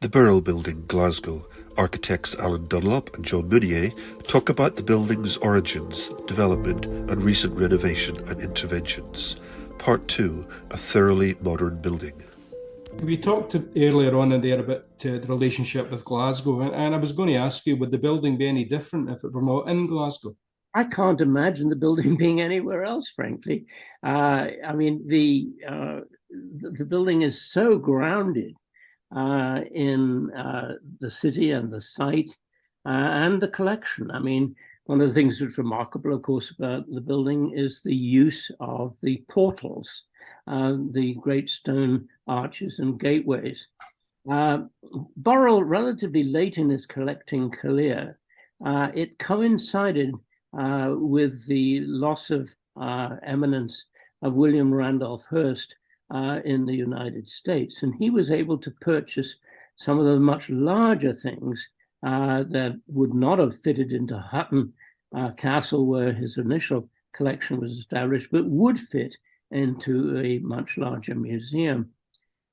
The Burrell Building, Glasgow. Architects Alan Dunlop and John Meunier talk about the building's origins, development, and recent renovation and interventions. Part 2, a thoroughly modern building. We talked earlier on in there about the relationship with Glasgow, and I was going to ask you, would the building be any different if it were not in Glasgow? I can't imagine the building being anywhere else, frankly. I mean, the building is so grounded in the city and the site and the collection. I mean, one of the things that's remarkable, of course, about the building is the use of the portals, the great stone arches and gateways. Burrell, relatively late in his collecting career, it coincided with the loss of eminence of William Randolph Hearst in the United States. And he was able to purchase some of the much larger things that would not have fitted into Hutton Castle, where his initial collection was established, but would fit into a much larger museum.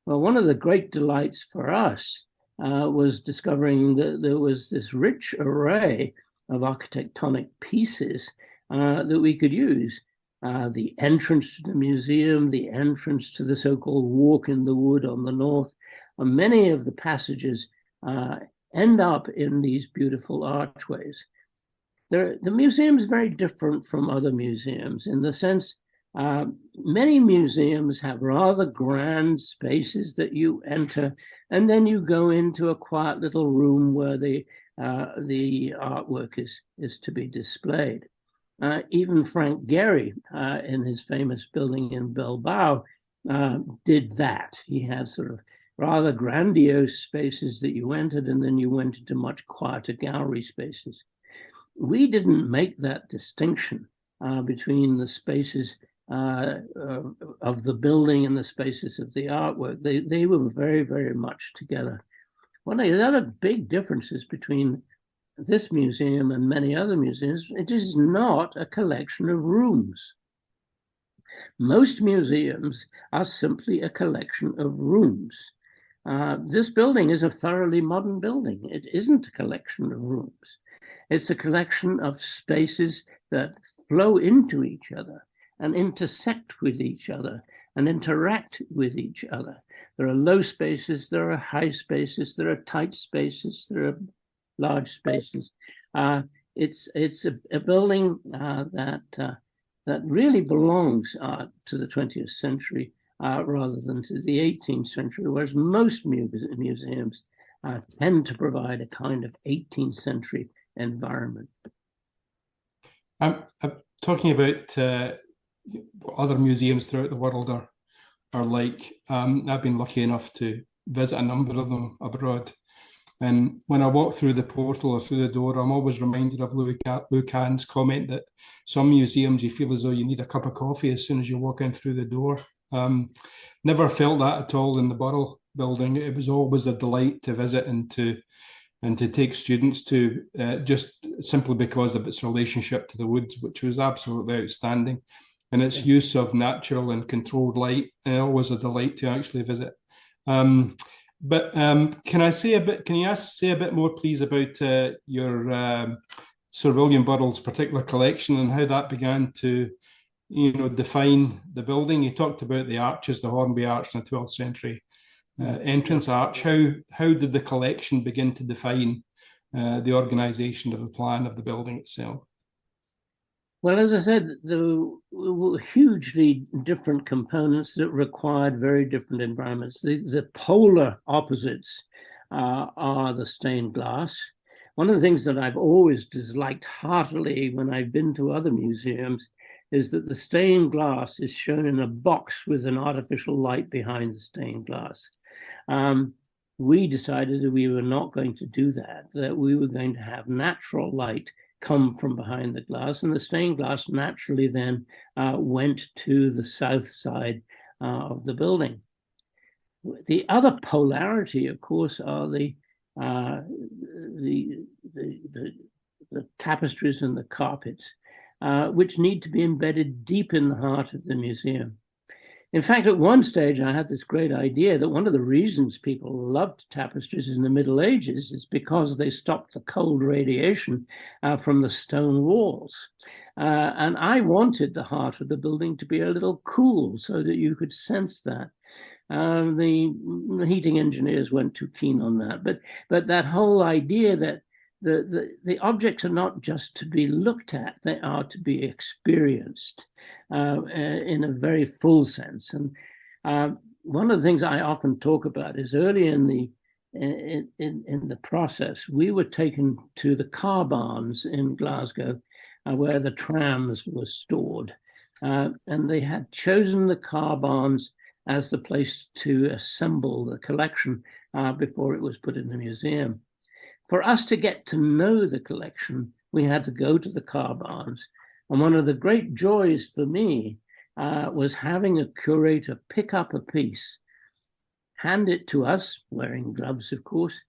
Well, one of the great delights for us was discovering that there was this rich array of architectonic pieces that we could use. The entrance to the museum, the entrance to the so-called walk in the wood on the north, and many of the passages end up in these beautiful archways. The museum is very different from other museums in the sense many museums have rather grand spaces that you enter, and then you go into a quiet little room where the artwork is to be displayed. Even Frank Gehry, in his famous building in Bilbao, did that. He had sort of rather grandiose spaces that you entered, and then you went into much quieter gallery spaces. We didn't make that distinction between the spaces of the building and the spaces of the artwork. They were very, very much together. One of the other big differences between this museum and many other museums, it is not a collection of rooms. Most museums are simply a collection of rooms. This building is a thoroughly modern building. It isn't a collection of rooms. It's a collection of spaces that flow into each other and intersect with each other and interact with each other. There are low spaces, there are high spaces, there are tight spaces, there are large spaces. It's a building that really belongs to the 20th century rather than to the 18th century, whereas most museums tend to provide a kind of 18th century environment. I'm talking about other museums throughout the world are like. I've been lucky enough to visit a number of them abroad. And when I walk through the portal or through the door, I'm always reminded of Lou Kahn's comment that some museums you feel as though you need a cup of coffee as soon as you walk in through the door. Never felt that at all in the Burrell Building. It was always a delight to visit and to take students to, just simply because of its relationship to the woods, which was absolutely outstanding. And its use of natural and controlled light, always a delight to actually visit. But can you say a bit more, please, about your Sir William Burrell's particular collection and how that began to, define the building? You talked about the arches, the Hornby Arch in the 12th century entrance arch. How did the collection begin to define the organisation of the plan of the building itself? Well, as I said, there were hugely different components that required very different environments. The polar opposites are the stained glass. One of the things that I've always disliked heartily when I've been to other museums is that the stained glass is shown in a box with an artificial light behind the stained glass. We decided that we were not going to do that we were going to have natural light come from behind the glass, and the stained glass naturally then went to the south side of the building. The other polarity, of course, are the tapestries and the carpets, which need to be embedded deep in the heart of the museum. In fact, at one stage, I had this great idea that one of the reasons people loved tapestries in the Middle Ages is because they stopped the cold radiation from the stone walls. And I wanted the heart of the building to be a little cool so that you could sense that. The heating engineers weren't too keen on that, but that whole idea that the objects are not just to be looked at, they are to be experienced in a very full sense. And one of the things I often talk about is early in the process, we were taken to the car barns in Glasgow where the trams were stored. And they had chosen the car barns as the place to assemble the collection before it was put in the museum. For us to get to know the collection, we had to go to the car barns. And one of the great joys for me was having a curator pick up a piece, hand it to us, wearing gloves, of course,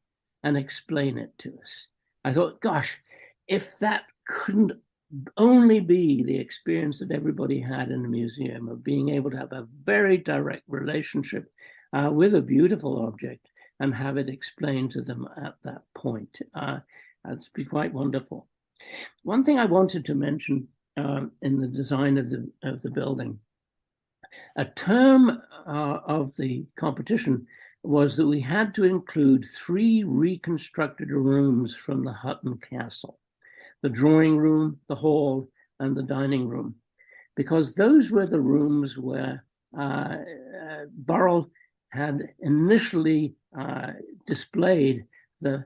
and explain it to us. I thought, gosh, if that couldn't only be the experience that everybody had in the museum of being able to have a very direct relationship with a beautiful object and have it explained to them at that point. That's been quite wonderful. One thing I wanted to mention in the design of the building, a term of the competition was that we had to include 3 reconstructed rooms from the Hutton Castle: the drawing room, the hall, and the dining room, because those were the rooms where Burrell had initially displayed the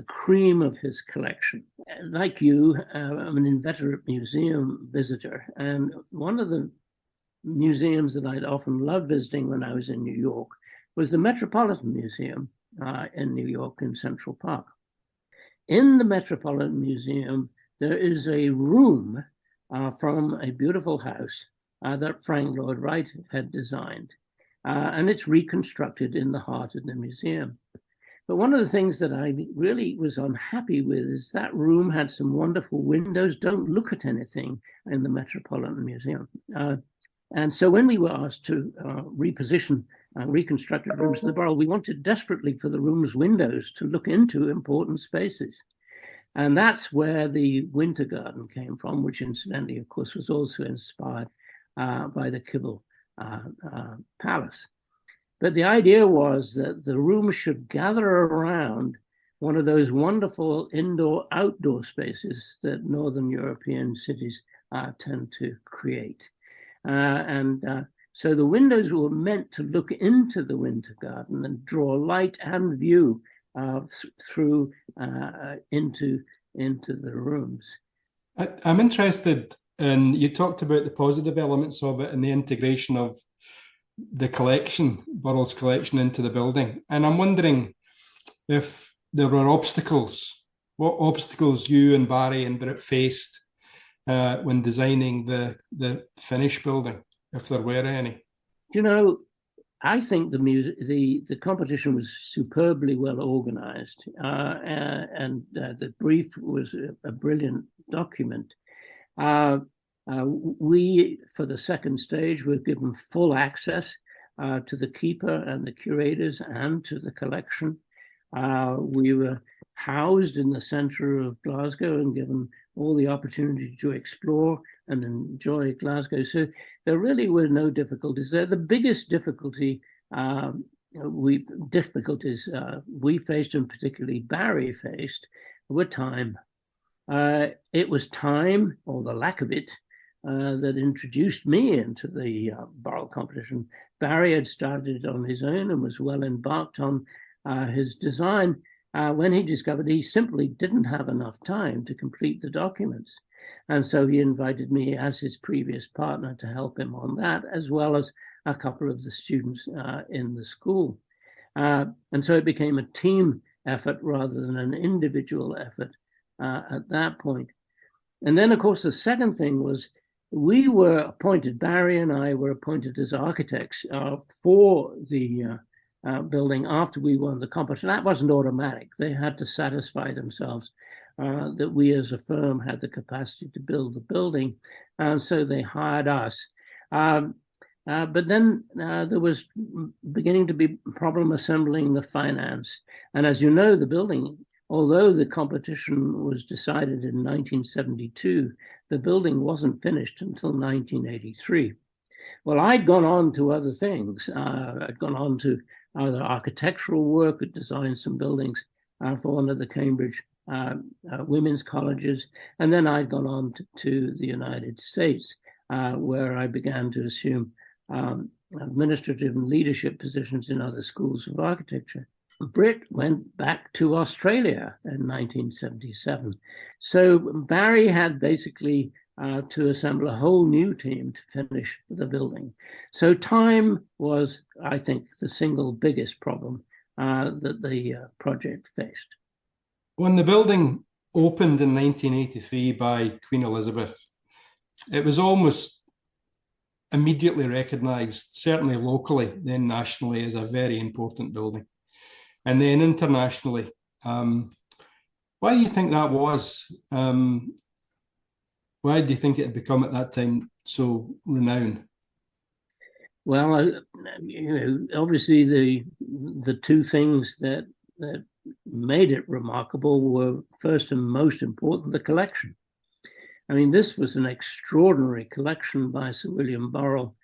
cream of his collection. Like you, I'm an inveterate museum visitor, and one of the museums that I'd often loved visiting when I was in New York was the Metropolitan Museum in New York in Central Park. In the Metropolitan Museum, there is a room from a beautiful house that Frank Lloyd Wright had designed. And it's reconstructed in the heart of the museum. But one of the things that I really was unhappy with is that room had some wonderful windows. Don't look at anything in the Metropolitan Museum. And so when we were asked to reposition reconstructed rooms in the Burrell, we wanted desperately for the room's windows to look into important spaces. And that's where the Winter Garden came from, which incidentally, of course, was also inspired by the Kibble Palace. But the idea was that the room should gather around one of those wonderful indoor-outdoor spaces that Northern European cities tend to create. So the windows were meant to look into the Winter Garden and draw light and view through into the rooms. I'm interested in, you talked about the positive elements of it and the integration of the collection, Burrell's collection, into the building. And I'm wondering if there were obstacles, what obstacles you and Barry and Britt faced when designing the finished building, if there were any. You know, I think the competition was superbly well organized, and the brief was a brilliant document. We, for the second stage, were given full access to the keeper and the curators and to the collection. We were housed in the center of Glasgow and given all the opportunity to explore and enjoy Glasgow. So there really were no difficulties there. The biggest difficulties we faced, and particularly Barry faced, were time. It was time, or the lack of it, that introduced me into the Burrell competition. Barry had started on his own and was well embarked on his design when he discovered he simply didn't have enough time to complete the documents. And so he invited me as his previous partner to help him on that, as well as a couple of the students in the school. And so it became a team effort rather than an individual effort at that point. And then, of course, the second thing was we were appointed, Barry and I were appointed as architects for the building after we won the competition. That wasn't automatic. They had to satisfy themselves that we as a firm had the capacity to build the building. And so they hired us. But then there was beginning to be a problem assembling the finance. And as you know, the building, although the competition was decided in 1972, the building wasn't finished until 1983. Well, I'd gone on to other things. I'd gone on to other architectural work, had designed some buildings for one of the Cambridge women's colleges. And then I'd gone on to the United States, where I began to assume administrative and leadership positions in other schools of architecture. Britt went back to Australia in 1977. So Barry had basically to assemble a whole new team to finish the building. So time was, I think, the single biggest problem that the project faced. When the building opened in 1983 by Queen Elizabeth, it was almost immediately recognised, certainly locally, then nationally, as a very important building. And then internationally. Why do you think that was? Why do you think it had become at that time so renowned? Well, obviously the two things that made it remarkable were, first and most important, the collection. I mean, this was an extraordinary collection by Sir William Burrell,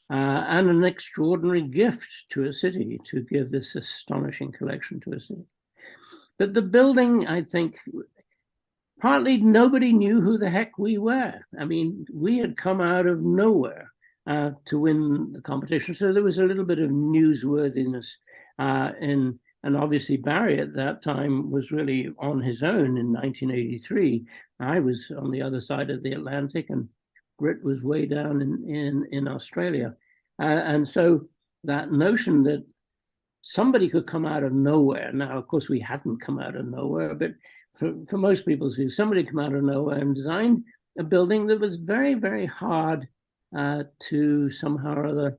and an extraordinary gift to a city to give this astonishing collection to a city. But the building, I think, partly nobody knew who the heck we were. I mean, we had come out of nowhere to win the competition. So there was a little bit of newsworthiness and obviously Barry at that time was really on his own in 1983. I was on the other side of the Atlantic and Britt was way down in Australia. And so that notion that somebody could come out of nowhere. Now, of course, we hadn't come out of nowhere, but for most people's view, somebody come out of nowhere and designed a building that was very, very hard to somehow or other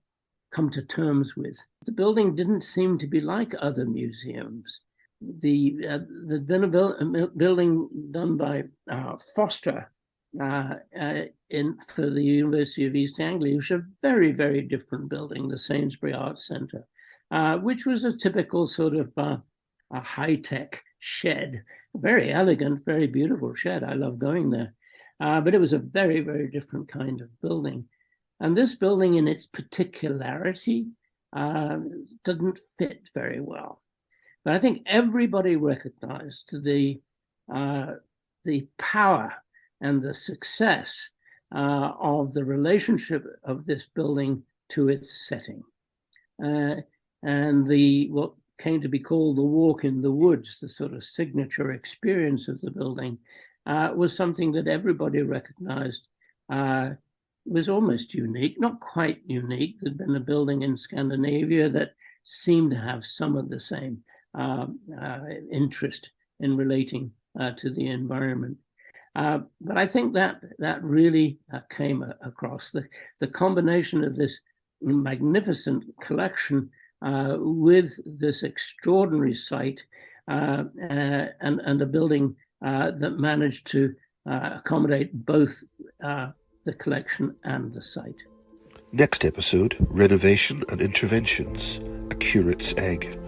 come to terms with. The building didn't seem to be like other museums. There'd been a building done by Foster for the University of East Anglia, which was a very, very different building, the Sainsbury Arts Centre, which was a typical sort of a high-tech shed, very elegant, very beautiful shed. I love going there. But it was a very, very different kind of building. And this building in its particularity doesn't fit very well. But I think everybody recognized the power and the success of the relationship of this building to its setting. And what came to be called the walk in the woods, the sort of signature experience of the building, was something that everybody recognized was almost unique, not quite unique. There'd been a building in Scandinavia that seemed to have some of the same interest in relating to the environment. But I think that really came across. The combination of this magnificent collection with this extraordinary site and a building that managed to accommodate both the collection and the site. Next episode, Renovation and Interventions, A Curate's Egg.